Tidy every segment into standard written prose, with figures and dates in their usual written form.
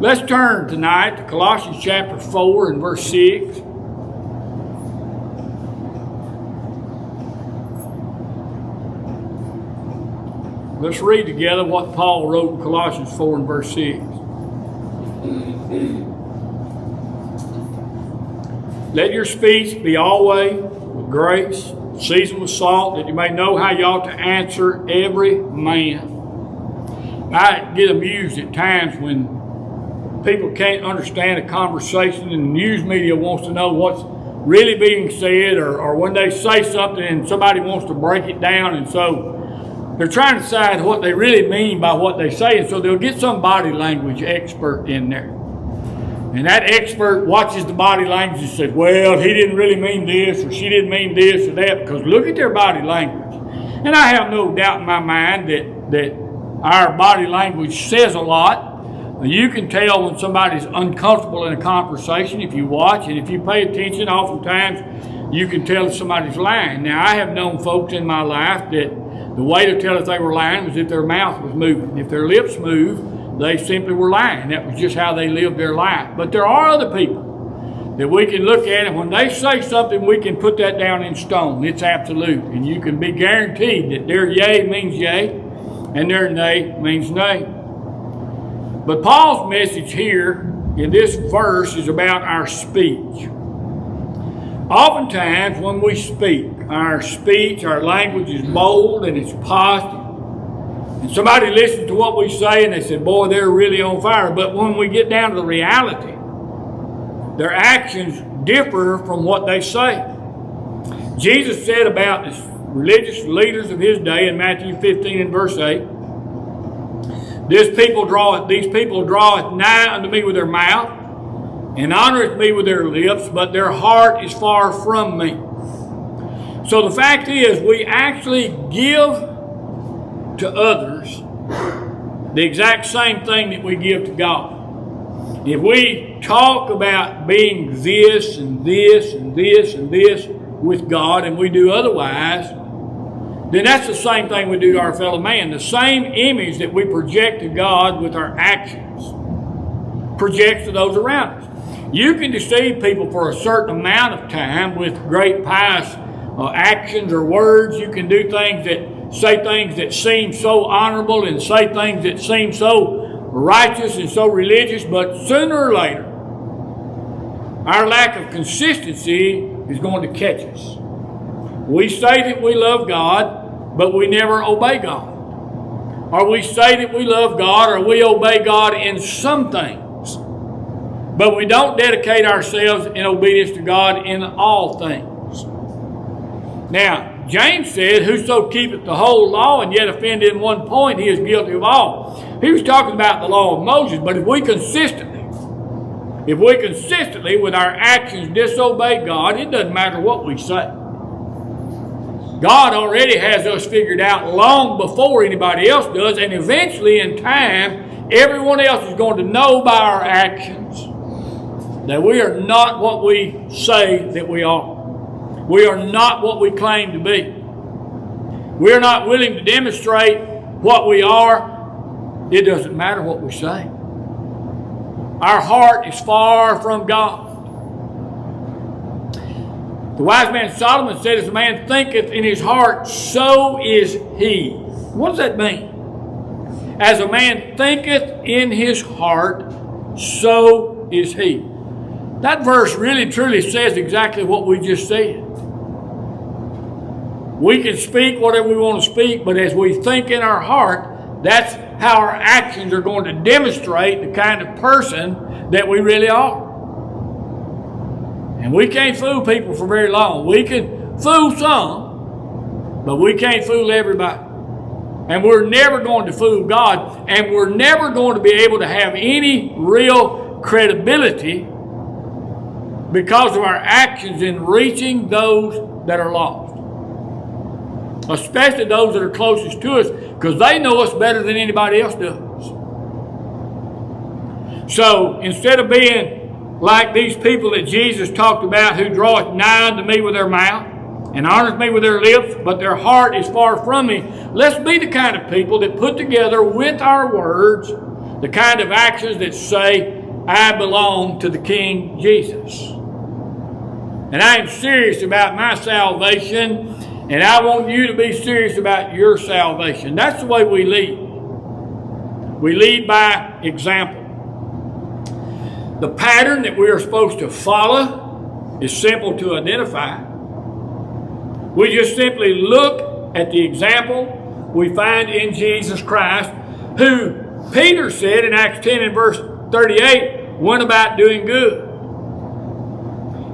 Let's turn tonight to Colossians chapter 4 and verse 6. Let's read together what Paul wrote in Colossians 4 and verse 6. Let your speech be always with grace, seasoned with salt, that you may know how you ought to answer every man. I get amused at times when people can't understand a conversation and the news media wants to know what's really being said, or when they say something and somebody wants to break it down, and so they're trying to decide what they really mean by what they say, and so they'll get some body language expert in there. And that expert watches the body language and says, well, he didn't really mean this, or she didn't mean this or that, because look at their body language. And I have no doubt in my mind that our body language says a lot. You can tell when somebody's uncomfortable in a conversation if you watch, and if you pay attention, oftentimes you can tell if somebody's lying. Now, I have known folks in my life that the way to tell if they were lying was if their mouth was moving. If their lips moved, they simply were lying. That was just how they lived their life. But there are other people that we can look at, and when they say something, we can put that down in stone. It's absolute. And you can be guaranteed that their yea means yea, and their nay means nay. But Paul's message here in this verse is about our speech. Oftentimes when we speak, our language is bold and it's positive. And somebody listens to what we say and they say, boy, they're really on fire. But when we get down to the reality, their actions differ from what they say. Jesus said about the religious leaders of his day in Matthew 15 and verse 8, these people draweth nigh unto me with their mouth, and honoreth me with their lips, but their heart is far from me. So the fact is, we actually give to others the exact same thing that we give to God. If we talk about being this and this and this and this with God, and we do otherwise, then that's the same thing we do to our fellow man. The same image that we project to God with our actions projects to those around us. You can deceive people for a certain amount of time with great pious actions or words. You can do things that seem so honorable and say things that seem so righteous and so religious, but sooner or later, our lack of consistency is going to catch us. We say that we love God, but we never obey God. Or we say that we love God, or we obey God in some things, but we don't dedicate ourselves in obedience to God in all things. Now, James said, whoso keepeth the whole law and yet offend in one point, he is guilty of all. He was talking about the law of Moses, but if we consistently with our actions disobey God, it doesn't matter what we say. God already has us figured out long before anybody else does, and eventually in time, everyone else is going to know by our actions that we are not what we say that we are. We are not what we claim to be. We are not willing to demonstrate what we are. It doesn't matter what we say. Our heart is far from God. The wise man Solomon said, as a man thinketh in his heart, so is he. What does that mean? As a man thinketh in his heart, so is he. That verse really truly says exactly what we just said. We can speak whatever we want to speak, but as we think in our heart, that's how our actions are going to demonstrate the kind of person that we really are. And we can't fool people for very long. We can fool some, but we can't fool everybody. And we're never going to fool God, and we're never going to be able to have any real credibility because of our actions in reaching those that are lost. Especially those that are closest to us, because they know us better than anybody else does. So instead of being like these people that Jesus talked about, who draweth nigh unto me with their mouth and honoreth me with their lips, but their heart is far from me, let's be the kind of people that put together with our words The kind of actions that say, I belong to the King Jesus. And I am serious about my salvation, and I want you to be serious about your salvation. That's the way we lead. We lead by example. The pattern that we are supposed to follow is simple to identify. We just simply look at the example we find in Jesus Christ, who Peter said in Acts 10 and verse 38, went about doing good.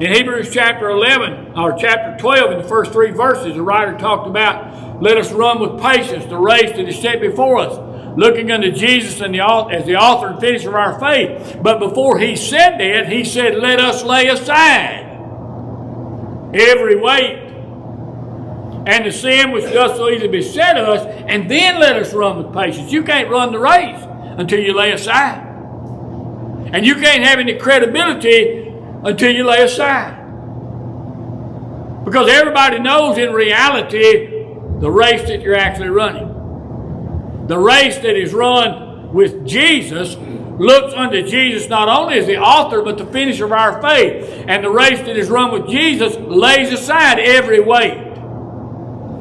In Hebrews chapter 11, or chapter 12, in the first 3 verses, the writer talked about, let us run with patience the race that is set before us, looking unto Jesus as the author and finisher of our faith. But before he said that, he said, let us lay aside every weight and the sin which does so easily beset us, and then let us run with patience. You can't run the race until you lay aside. And you can't have any credibility until you lay aside. Because everybody knows in reality the race that you're actually running. The race that is run with Jesus looks unto Jesus not only as the author but the finisher of our faith. And the race that is run with Jesus lays aside every weight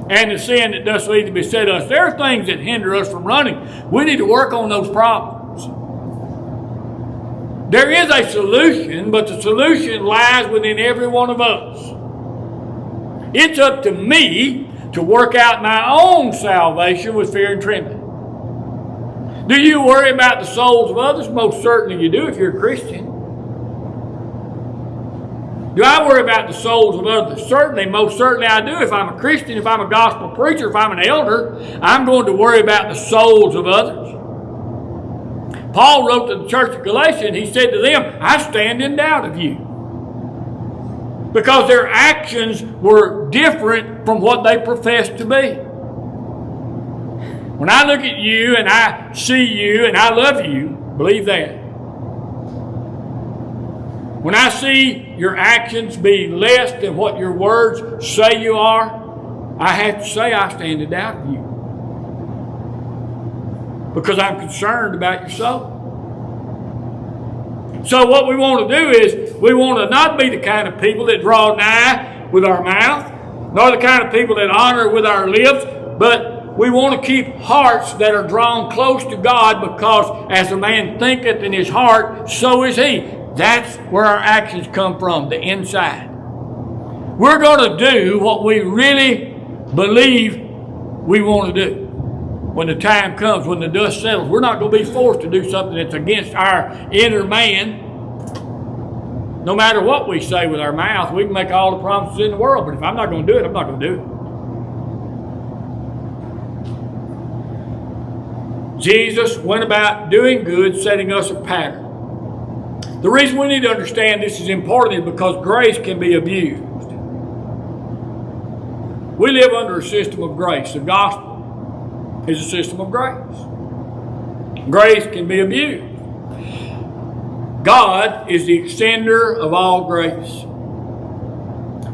and the sin that does so easily beset us. There are things that hinder us from running. We need to work on those problems. There is a solution, but the solution lies within every one of us. It's up to me to work out my own salvation with fear and trembling. Do you worry about the souls of others? Most certainly you do if you're a Christian. Do I worry about the souls of others? Certainly, most certainly I do. If I'm a Christian, if I'm a gospel preacher, if I'm an elder, I'm going to worry about the souls of others. Paul wrote to the church of Colossians, he said to them, I stand in doubt of you. Because their actions were different from what they professed to be. When I look at you and I see you and I love you, believe that. When I see your actions be less than what your words say you are, I have to say I stand in doubt of you. Because I'm concerned about your soul. So what we want to do is we want to not be the kind of people that draw nigh with our mouth, nor the kind of people that honor with our lips, but we want to keep hearts that are drawn close to God, because as a man thinketh in his heart, so is he. That's where our actions come from, the inside. We're going to do what we really believe we want to do. When the time comes, when the dust settles, we're not going to be forced to do something that's against our inner man. No matter what we say with our mouth, we can make all the promises in the world, but if I'm not going to do it, I'm not going to do it. Jesus went about doing good, setting us a pattern. The reason we need to understand this is important is because grace can be abused. We live under a system of grace. The gospel is a system of grace. Grace can be abused. God is the extender of all grace.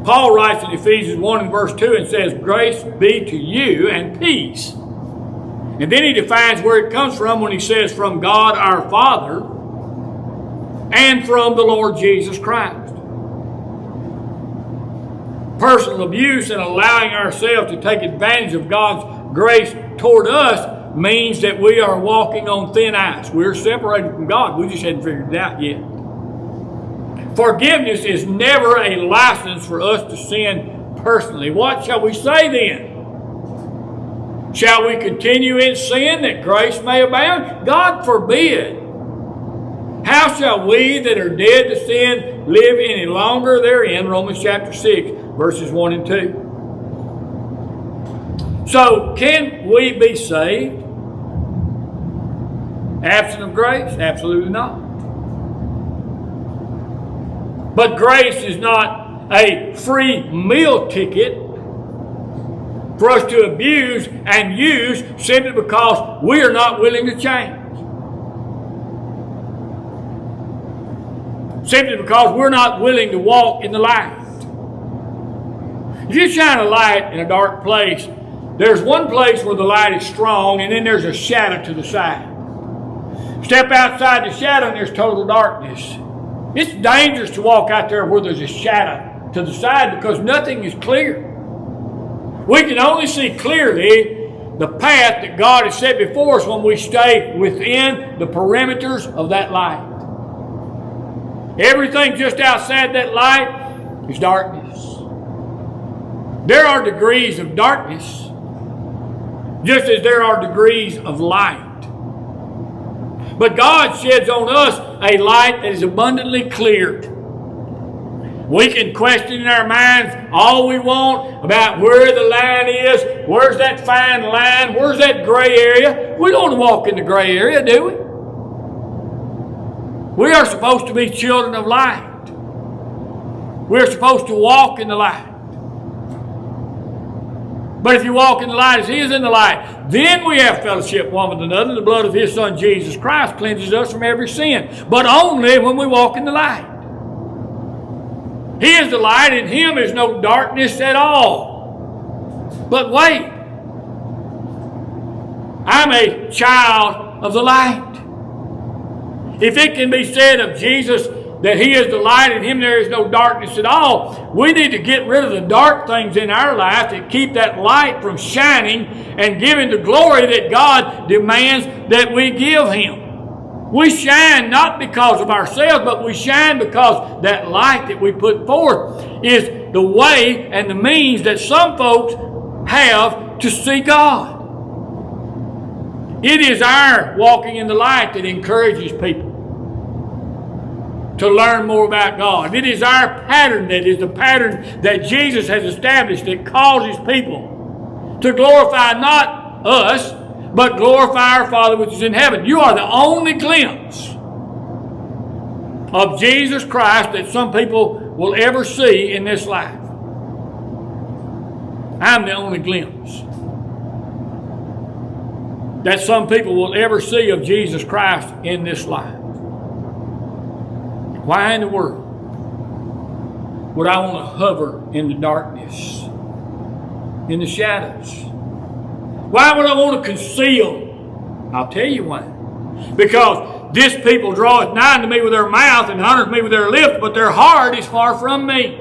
Paul writes in Ephesians 1 and verse 2 and says, grace be to you and peace. And then he defines where it comes from when he says, from God our Father and from the Lord Jesus Christ. Personal abuse and allowing ourselves to take advantage of God's grace toward us means that we are walking on thin ice. We're separated from God. We just hadn't figured it out yet. Forgiveness is never a license for us to sin personally. What shall we say then? Shall we continue in sin that grace may abound? God forbid. How shall we that are dead to sin live any longer therein? Romans chapter 6, verses 1 and 2. So, can we be saved absent of grace? Absolutely not. But grace is not a free meal ticket for us to abuse and use simply because we are not willing to change. Simply because we're not willing to walk in the light. If you shine a light in a dark place, there's one place where the light is strong, and then there's a shadow to the side. Step outside the shadow and there's total darkness. It's dangerous to walk out there where there's a shadow to the side because nothing is clear. We can only see clearly the path that God has set before us when we stay within the perimeters of that light. Everything just outside that light is darkness. There are degrees of darkness, just as there are degrees of light. But God sheds on us a light that is abundantly clear. We can question in our minds all we want about where the line is, where's that fine line, where's that gray area. We don't want to walk in the gray area, do we? We are supposed to be children of light. We're supposed to walk in the light. But if you walk in the light as He is in the light, then we have fellowship one with another. The blood of His Son, Jesus Christ, cleanses us from every sin. But only when we walk in the light. He is the light, in Him is no darkness at all. But wait. I'm a child of the light. If it can be said of Jesus that He is the light, in Him there is no darkness at all, we need to get rid of the dark things in our life that keep that light from shining and giving the glory that God demands that we give Him. We shine not because of ourselves, but we shine because that light that we put forth is the way and the means that some folks have to see God. It is our walking in the light that encourages people to learn more about God. It is our pattern that is the pattern that Jesus has established that causes people to glorify not us, but glorify our Father which is in heaven. You are the only glimpse of Jesus Christ that some people will ever see in this life. I'm the only glimpse that some people will ever see of Jesus Christ in this life. Why in the world would I want to hover in the darkness, in the shadows? Why would I want to conceal? I'll tell you why. Because this people draweth nigh unto me with their mouth and honoreth me with their lips, but their heart is far from me.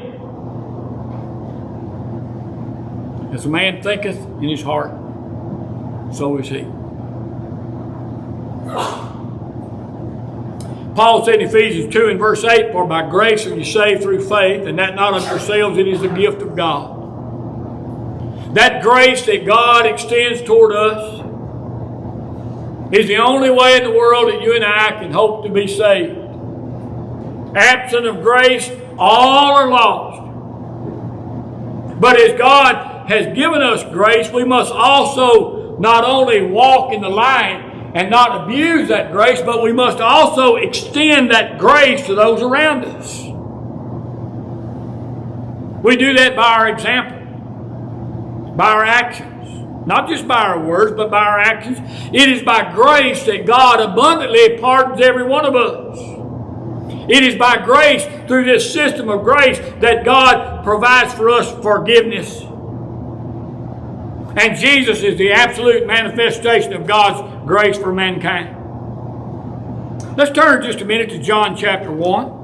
As a man thinketh in his heart, so is he. Paul said in Ephesians 2 and verse 8, for by grace are you saved through faith, and that not of yourselves, it is the gift of God. That grace that God extends toward us is the only way in the world that you and I can hope to be saved. Absent of grace, all are lost. But as God has given us grace, we must also not only walk in the light and not abuse that grace, but we must also extend that grace to those around us. We do that by our example, by our actions. Not just by our words, but by our actions. It is by grace that God abundantly pardons every one of us. It is by grace, through this system of grace, that God provides for us forgiveness. And Jesus is the absolute manifestation of God's grace for mankind. Let's turn just a minute to John chapter 1.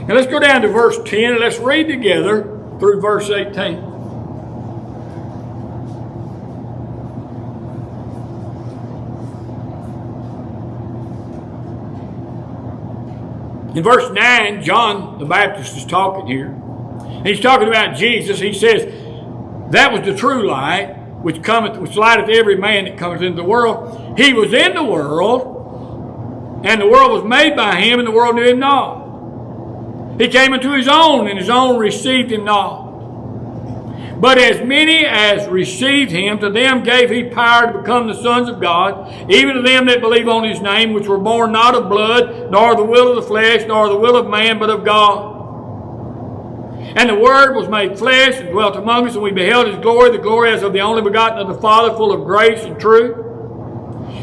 And let's go down to verse 10 and let's read together through verse 18. In verse 9, John the Baptist is talking here. He's talking about Jesus. He says, that was the true light, which lighteth every man that cometh into the world. He was in the world, and the world was made by him, and the world knew him not. He came into his own, and his own received him not. But as many as received him, to them gave he power to become the sons of God, even to them that believe on his name, which were born not of blood, nor the will of the flesh, nor the will of man, but of God. And the Word was made flesh and dwelt among us, and we beheld his glory, the glory as of the only begotten of the Father, full of grace and truth.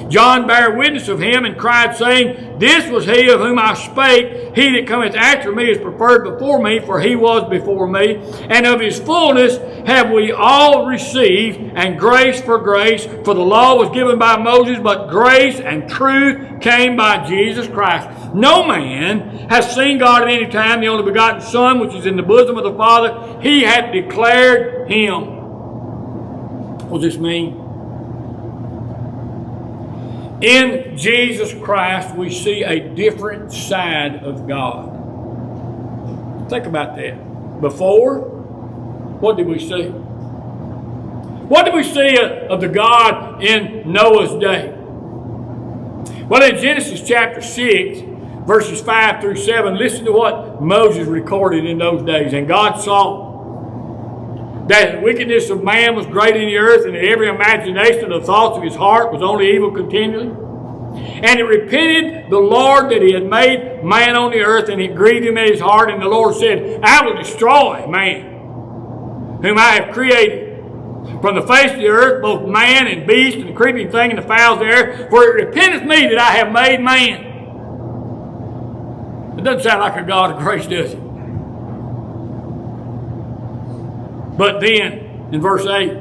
John bare witness of him and cried, saying, This was he of whom I spake. He that cometh after me is preferred before me, for he was before me. And of his fullness have we all received, and grace for grace. For the law was given by Moses, but grace and truth came by Jesus Christ. No man has seen God at any time. The only begotten Son, which is in the bosom of the Father, he hath declared him. What does this mean? In Jesus Christ, we see a different side of God. Think about that. Before, what did we see? What did we see of the God in Noah's day? Well, in Genesis chapter 6, verses 5 through 7, listen to what Moses recorded in those days. And God saw that the wickedness of man was great in the earth, and that every imagination of the thoughts of his heart was only evil continually. And it repented the Lord that he had made man on the earth, and it grieved him in his heart. And the Lord said, I will destroy man, whom I have created from the face of the earth, both man and beast, and the creeping thing and the fowls of the air, for it repenteth me that I have made man. It doesn't sound like a God of grace, does it? But then, in verse 8,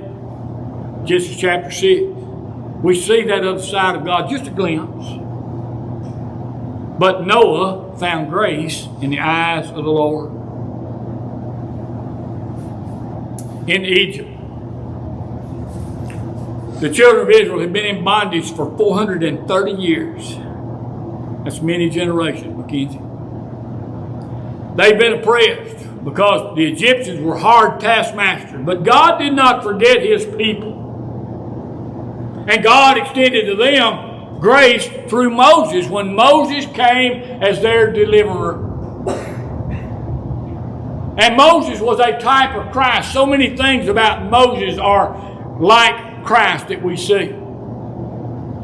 Genesis chapter 6, we see that other side of God, just a glimpse. But Noah found grace in the eyes of the Lord. In Egypt, the children of Israel had been in bondage for 430 years. That's many generations, Mackenzie. They've been oppressed because the Egyptians were hard taskmasters. But God did not forget his people. And God extended to them grace through Moses when Moses came as their deliverer. And Moses was a type of Christ. So many things about Moses are like Christ that we see.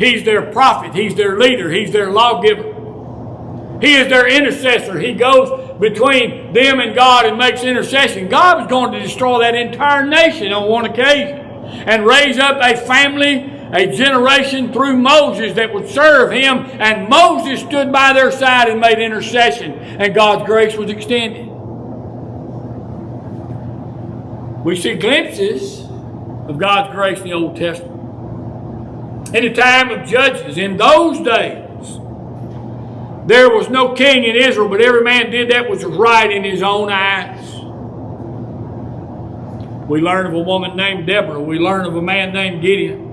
He's their prophet. He's their leader. He's their lawgiver. He is their intercessor. He goes between them and God and makes intercession. God was going to destroy that entire nation on one occasion and raise up a family, a generation through Moses that would serve him. And Moses stood by their side and made intercession, and God's grace was extended. We see glimpses of God's grace in the Old Testament. In the time of Judges, in those days, there was no king in Israel, but every man did that which was right in his own eyes. We learn of a woman named Deborah. We learn of a man named Gideon.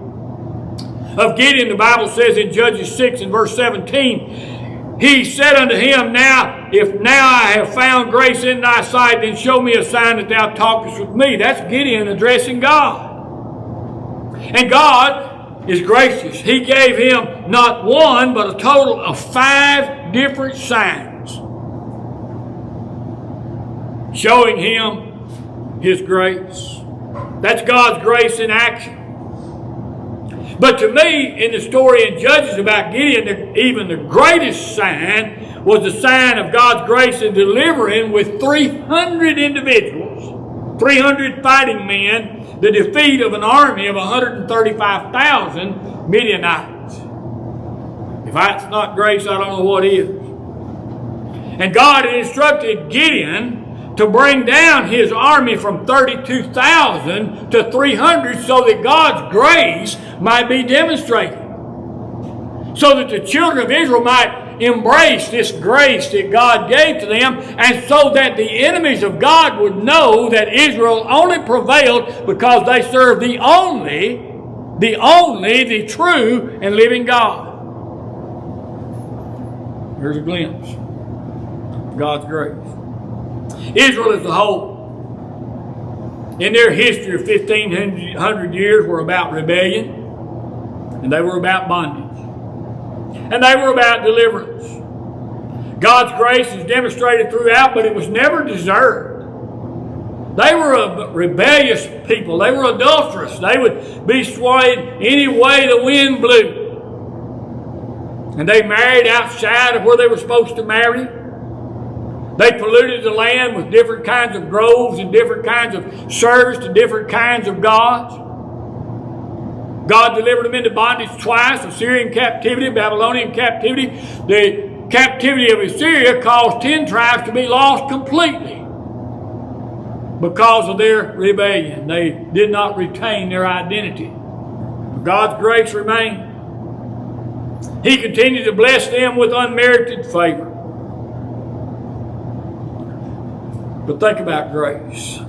Of Gideon, the Bible says in Judges 6 and verse 17, he said unto him, if now I have found grace in thy sight, then show me a sign that thou talkest with me. That's Gideon addressing God. And God is gracious. He gave him not one, but a total of 5 different signs showing him his grace. That's God's grace in action. But to me, in the story in Judges about Gideon, even the greatest sign was the sign of God's grace in delivering with 300 individuals, 300 fighting men, the defeat of an army of 135,000 Midianites. If that's not grace, I don't know what is. And God had instructed Gideon to bring down his army from 32,000 to 300 so that God's grace might be demonstrated. So that the children of Israel might embrace this grace that God gave to them, and so that the enemies of God would know that Israel only prevailed because they served the true and living God. Here's a glimpse of God's grace. Israel as a whole, in their history of 1,500 years, were about rebellion, and they were about bondage. And they were about deliverance. God's grace is demonstrated throughout, but it was never deserved. They were a rebellious people. They were adulterous. They would be swayed any way the wind blew. And they married outside of where they were supposed to marry. They polluted the land with different kinds of groves and different kinds of service to different kinds of gods. God delivered them into bondage twice, Assyrian captivity, Babylonian captivity. The captivity of Assyria caused 10 tribes to be lost completely because of their rebellion. They did not retain their identity. God's grace remained. He continued to bless them with unmerited favor. But think about grace.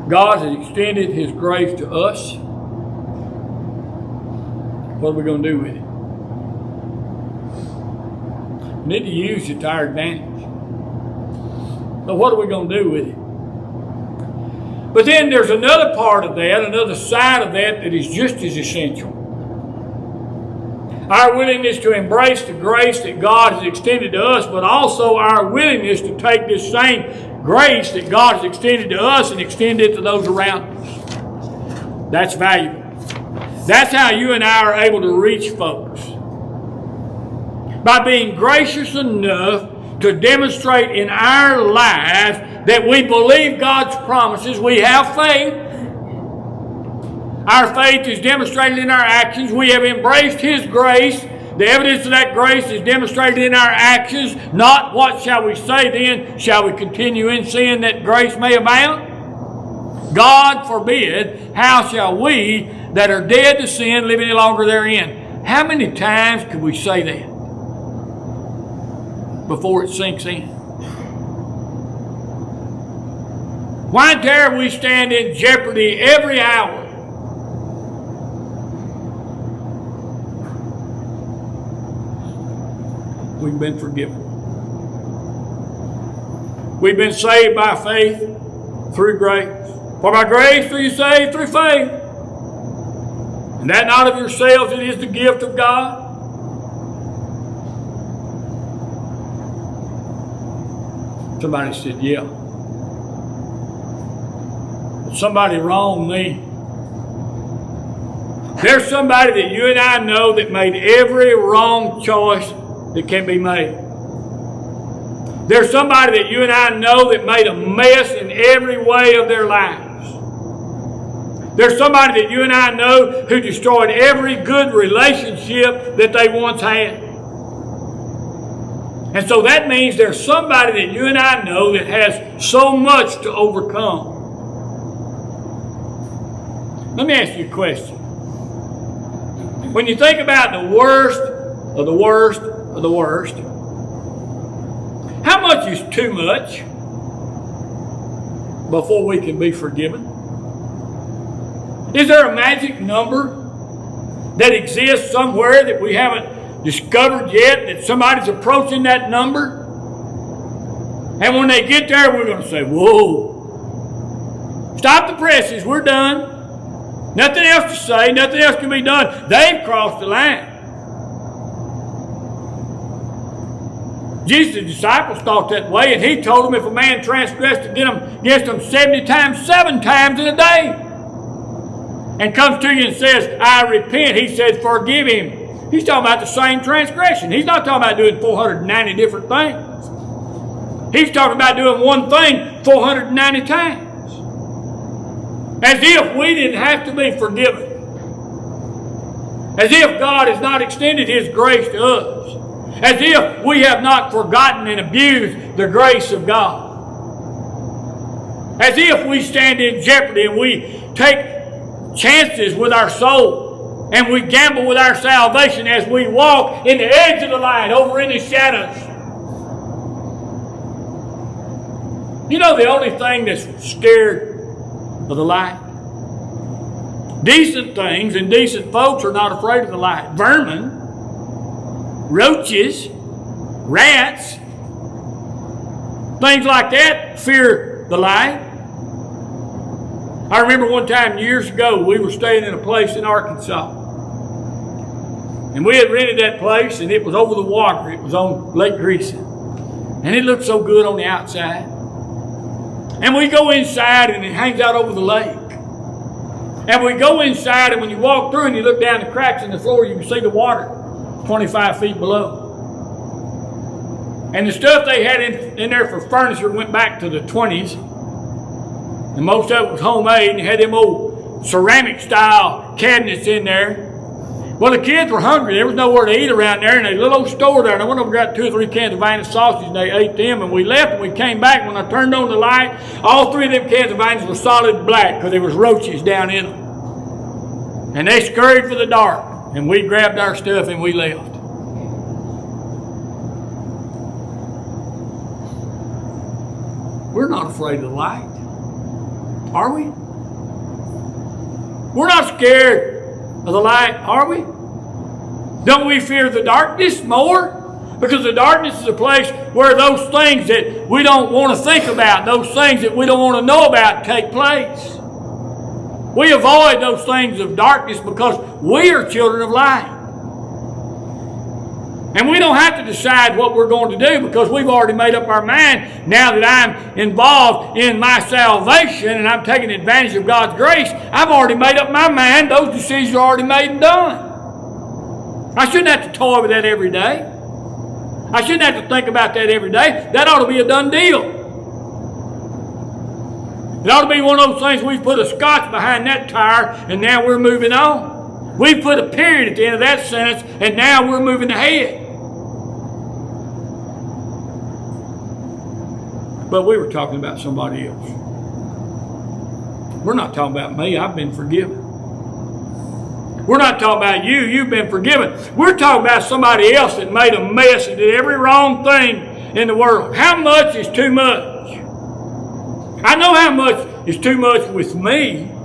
God has extended His grace to us. What are we going to do with it? We need to use it to our advantage. But what are we going to do with it? But then there's another part of that, another side of that is just as essential. Our willingness to embrace the grace that God has extended to us, but also our willingness to take this same grace that God has extended to us and extend it to those around us. That's valuable. That's how you and I are able to reach folks. By being gracious enough to demonstrate in our lives that we believe God's promises, we have faith. Our faith is demonstrated in our actions. We have embraced His grace. The evidence of that grace is demonstrated in our actions. Not what shall we say then? Shall we continue in sin that grace may abound? God forbid. How shall we that are dead to sin live any longer therein? How many times could we say that before it sinks in? Why dare we stand in jeopardy every hour? We've been forgiven. We've been saved by faith through grace. For by grace are you saved through faith. And that not of yourselves, it is the gift of God. Somebody said, yeah. But somebody wronged me. There's somebody that you and I know that made every wrong choice that can be made. There's somebody that you and I know that made a mess in every way of their lives. There's somebody that you and I know who destroyed every good relationship that they once had. And so that means there's somebody that you and I know that has so much to overcome. Let me ask you a question. When you think about the worst of the worst of the worst, how much is too much before we can be forgiven? Is there a magic number that exists somewhere that we haven't discovered yet, that somebody's approaching that number? And when they get there, we're going to say, whoa, stop the presses, we're done. Nothing else to say, nothing else can be done. They've crossed the line. Jesus' disciples thought that way, and He told them if a man transgressed against them 70 times, 7 times in a day, and comes to you and says, I repent, He said, forgive him. He's talking about the same transgression. He's not talking about doing 490 different things. He's talking about doing one thing 490 times. As if we didn't have to be forgiven. As if God has not extended His grace to us. As if we have not forgotten and abused the grace of God. As if we stand in jeopardy and we take chances with our soul and we gamble with our salvation as we walk in the edge of the light over in the shadows. You know the only thing that's scared of the light? Decent things and decent folks are not afraid of the light. Vermin, roaches, rats, things like that fear the light. I remember one time years ago, we were staying in a place in Arkansas. And we had rented that place, and it was over the water. It was on Lake Greason. And it looked so good on the outside. And we go inside, and it hangs out over the lake. And we go inside, and when you walk through and you look down the cracks in the floor, you can see the water 25 feet below. And the stuff they had in there for furniture went back to the 20s. And most of it was homemade, and you had them old ceramic style cabinets in there. Well, the kids were hungry. There was nowhere to eat around there, and a little old store there. And I went over and got 2 or 3 cans of Viennese sausage, and they ate them. And we left, and we came back. When I turned on the light, all 3 of them cans of Viennese were solid black because there was roaches down in them. And they scurried for the dark, and we grabbed our stuff and we left. We're not afraid of the light, are we? We're not scared of the light, are we? Don't we fear the darkness more? Because the darkness is a place where those things that we don't want to think about, those things that we don't want to know about take place. We avoid those things of darkness because we are children of light. And we don't have to decide what we're going to do because we've already made up our mind. Now that I'm involved in my salvation and I'm taking advantage of God's grace, I've already made up my mind. Those decisions are already made and done. I shouldn't have to toy with that every day. I shouldn't have to think about that every day. That ought to be a done deal. It ought to be one of those things we've put a scotch behind that tire and now we're moving on. We put a period at the end of that sentence, and now we're moving ahead. But we were talking about somebody else. We're not talking about me. I've been forgiven. We're not talking about you. You've been forgiven. We're talking about somebody else that made a mess and did every wrong thing in the world. How much is too much? I know how much is too much with me.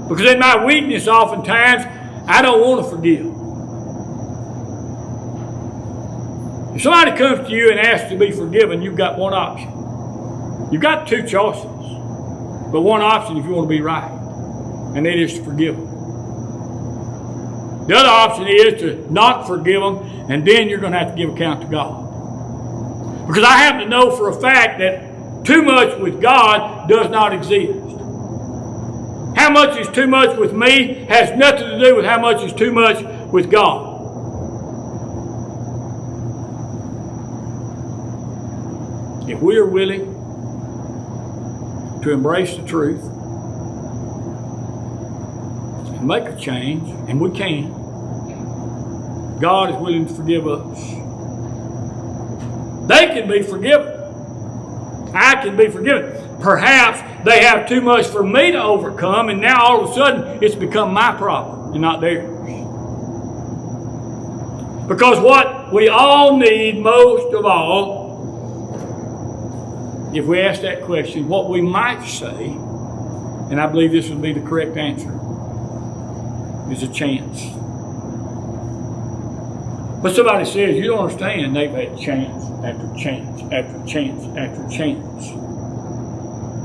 Because in my weakness, oftentimes, I don't want to forgive. If somebody comes to you and asks to be forgiven, you've got one option. You've got 2 choices. But one option if you want to be right. And that is to forgive them. The other option is to not forgive them, and then you're going to have to give account to God. Because I happen to know for a fact that too much with God does not exist. How much is too much with me has nothing to do with how much is too much with God. If we are willing to embrace the truth and make a change, and we can, God is willing to forgive us. They can be forgiven. I can be forgiven. Perhaps they have too much for me to overcome, and now all of a sudden it's become my problem and not theirs. Because what we all need most of all, if we ask that question, what we might say, and I believe this would be the correct answer, is a chance. But somebody says, you don't understand, they've had chance after chance after chance after chance.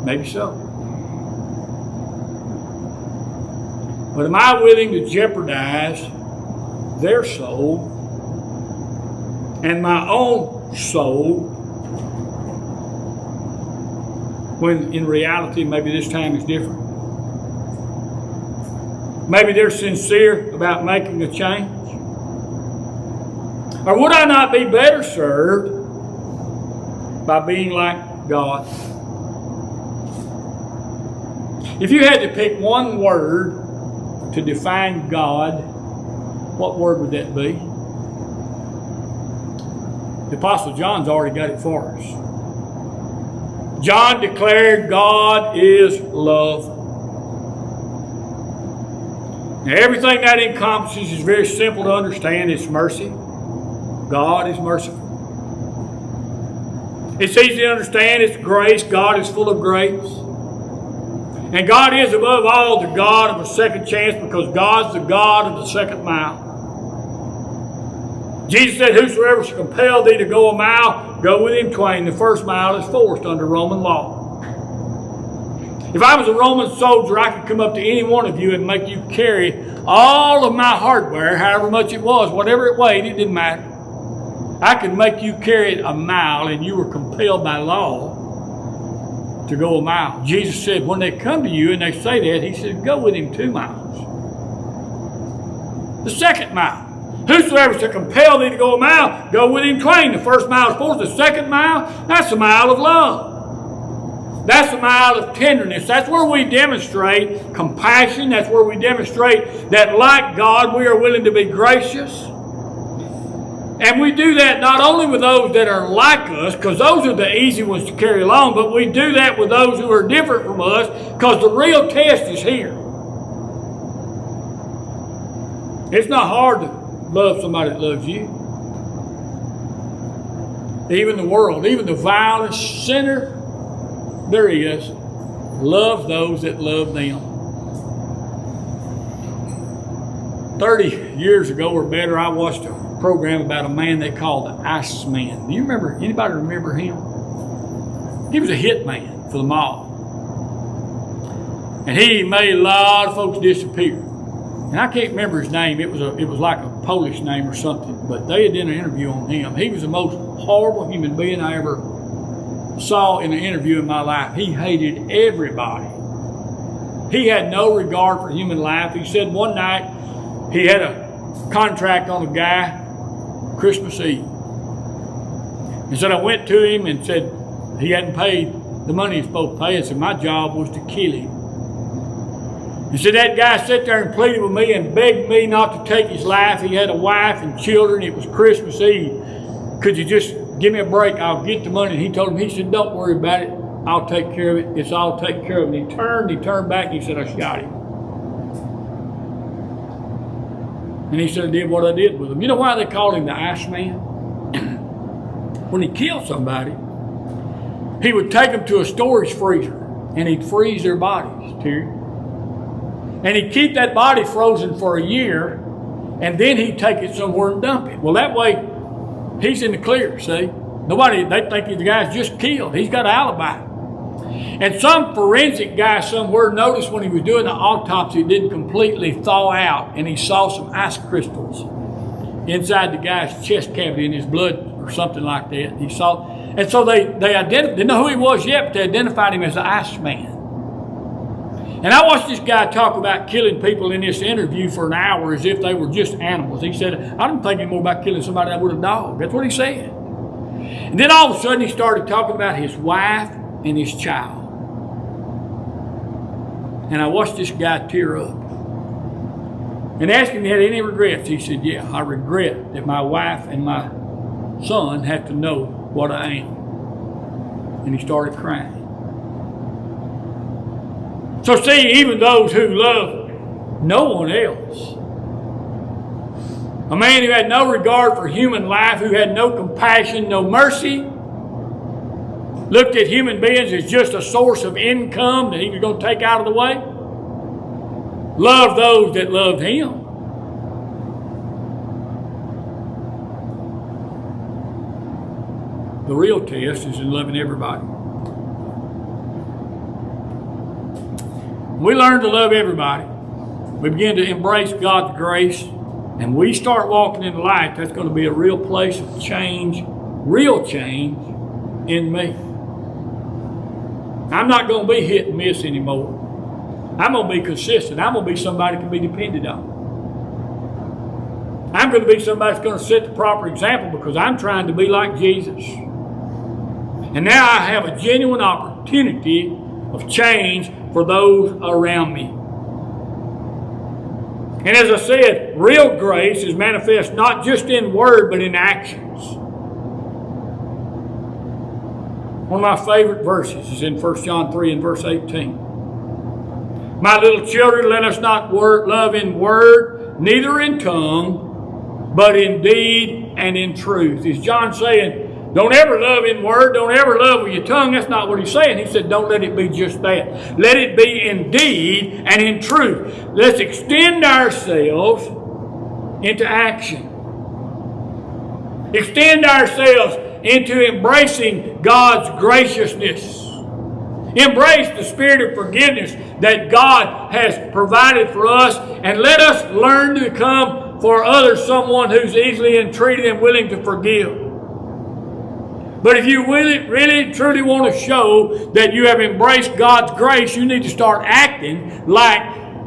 Maybe so. But am I willing to jeopardize their soul and my own soul when in reality maybe this time is different? Maybe they're sincere about making a change. Or would I not be better served by being like God? If you had to pick one word to define God, what word would that be? The Apostle John's already got it for us. John declared God is love. Now, everything that encompasses is very simple to understand. It's mercy. God is merciful. It's easy to understand. It's grace. God is full of grace. And God is above all the God of a second chance because God's the God of the second mile. Jesus said, whosoever shall compel thee to go a mile, go with him twain. The first mile is forced under Roman law. If I was a Roman soldier, I could come up to any one of you and make you carry all of my hardware, however much it was, whatever it weighed, it didn't matter. I could make you carry it a mile, and you were compelled by law to go a mile. Jesus said, when they come to you and they say that, he said, go with him 2 miles. The second mile. Whosoever shall compel thee to go a mile, go with him twain. The first mile is forced. The second mile, that's a mile of love. That's a mile of tenderness. That's where we demonstrate compassion. That's where we demonstrate that, like God, we are willing to be gracious. And we do that not only with those that are like us, because those are the easy ones to carry along, but we do that with those who are different from us, because the real test is here. It's not hard to love somebody that loves you. Even the world, even the vilest sinner there is, loves those that love them. 30 years ago or better, I watched a program about a man they called the Iceman. Do you remember, anybody remember him? He was a hit man for the mob. And he made a lot of folks disappear. And I can't remember his name. It was like a Polish name or something, but they did an interview on him. He was the most horrible human being I ever saw in an interview in my life. He hated everybody. He had no regard for human life. He said one night he had a contract on a guy Christmas Eve. He said, I went to him and said he hadn't paid the money he was supposed to pay. And said, my job was to kill him. He said, that guy sat there and pleaded with me and begged me not to take his life. He had a wife and children. It was Christmas Eve. Could you just give me a break? I'll get the money. And he told him, he said, don't worry about it. I'll take care of it. It's all taken care of. And he turned back, and he said, I shot him. And he said, I did what I did with him. You know why they called him the Iceman? When he killed somebody, he would take them to a storage freezer, and he'd freeze their bodies, Terry. And he'd keep that body frozen for a year, and then he'd take it somewhere and dump it. Well, that way, he's in the clear, see? They think the guy's just killed. He's got an alibi. And some forensic guy somewhere noticed when he was doing the autopsy, it didn't completely thaw out, and he saw some ice crystals inside the guy's chest cavity in his blood or something like that. He saw, and so they didn't know who he was yet, but they identified him as the Iceman. And I watched this guy talk about killing people in this interview for an hour as if they were just animals. He said, I don't think anymore about killing somebody that with a dog. That's what he said. And then all of a sudden he started talking about his wife and his child. And I watched this guy tear up. And asked him if he had any regrets. He said, yeah, I regret that my wife and my son have to know what I am. And he started crying. So see, even those who love no one else, a man who had no regard for human life, who had no compassion, no mercy, looked at human beings as just a source of income that he was going to take out of the way, loved those that loved him. The real test is in loving everybody. We learn to love everybody. We begin to embrace God's grace, and we start walking in the light. That's going to be a real place of change, real change in me. I'm not going to be hit and miss anymore. I'm going to be consistent. I'm going to be somebody that can be depended on. I'm going to be somebody that's going to set the proper example because I'm trying to be like Jesus. And now I have a genuine opportunity of change for those around me. And as I said, real grace is manifest not just in word but in actions. One of my favorite verses is in 1 John 3 and verse 18. My little children, let us not love in word, neither in tongue, but in deed and in truth. Is John saying, don't ever love in word, don't ever love with your tongue? That's not what he's saying. He said, don't let it be just that. Let it be in deed and in truth. Let's extend ourselves into action. Extend ourselves into embracing God's graciousness. Embrace the spirit of forgiveness that God has provided for us, and let us learn to become for others someone who's easily entreated and willing to forgive. But if you really, truly want to show that you have embraced God's grace, you need to start acting like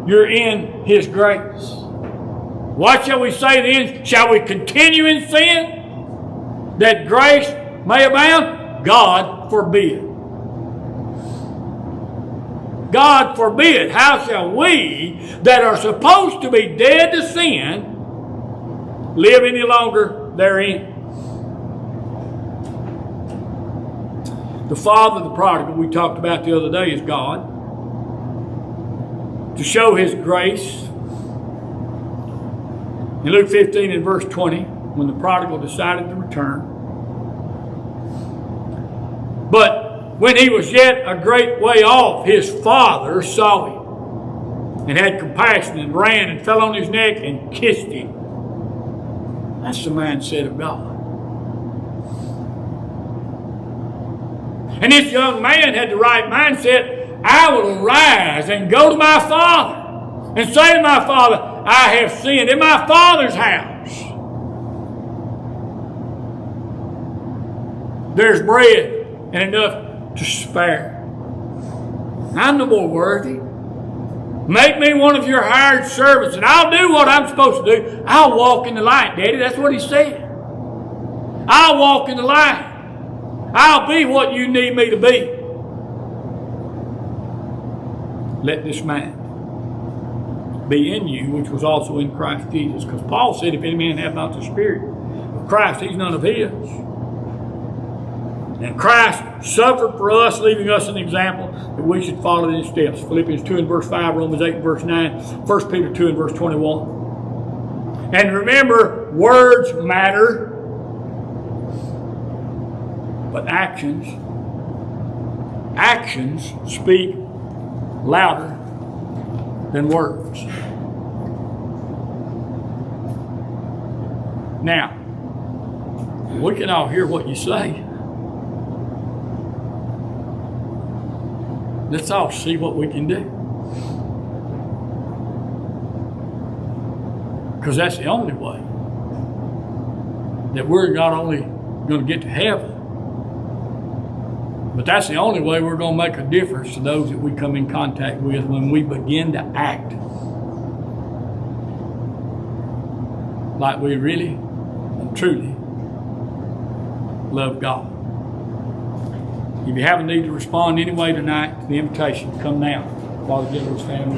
you're in His grace. What shall we say then? Shall we continue in sin that grace may abound? God forbid. God forbid. How shall we that are supposed to be dead to sin live any longer therein? The father of the prodigal we talked about the other day is God. To show his grace. In Luke 15 and verse 20, when the prodigal decided to return. But when he was yet a great way off, his father saw him and had compassion and ran and fell on his neck and kissed him. That's the mindset of God. And this young man had the right mindset. I will arise and go to my father and say to my father, I have sinned in my father's house. There's bread and enough to spare. I'm no more worthy. Make me one of your hired servants and I'll do what I'm supposed to do. I'll walk in the light, Daddy. That's what he said. I'll walk in the light. I'll be what you need me to be. Let this mind be in you, which was also in Christ Jesus. Because Paul said, if any man have not the Spirit of Christ, he's none of his. And Christ suffered for us, leaving us an example that we should follow in his steps. Philippians 2 and verse 5, Romans 8 and verse 9, 1 Peter 2 and verse 21. And remember, words matter, but actions speak louder than words. Now, we can all hear what you say. Let's all see what we can do. Because that's the only way that we're not only going to get to heaven, but that's the only way we're going to make a difference to those that we come in contact with when we begin to act like we really and truly love God. If you have a need to respond anyway tonight to the invitation, come now. Father, give us family.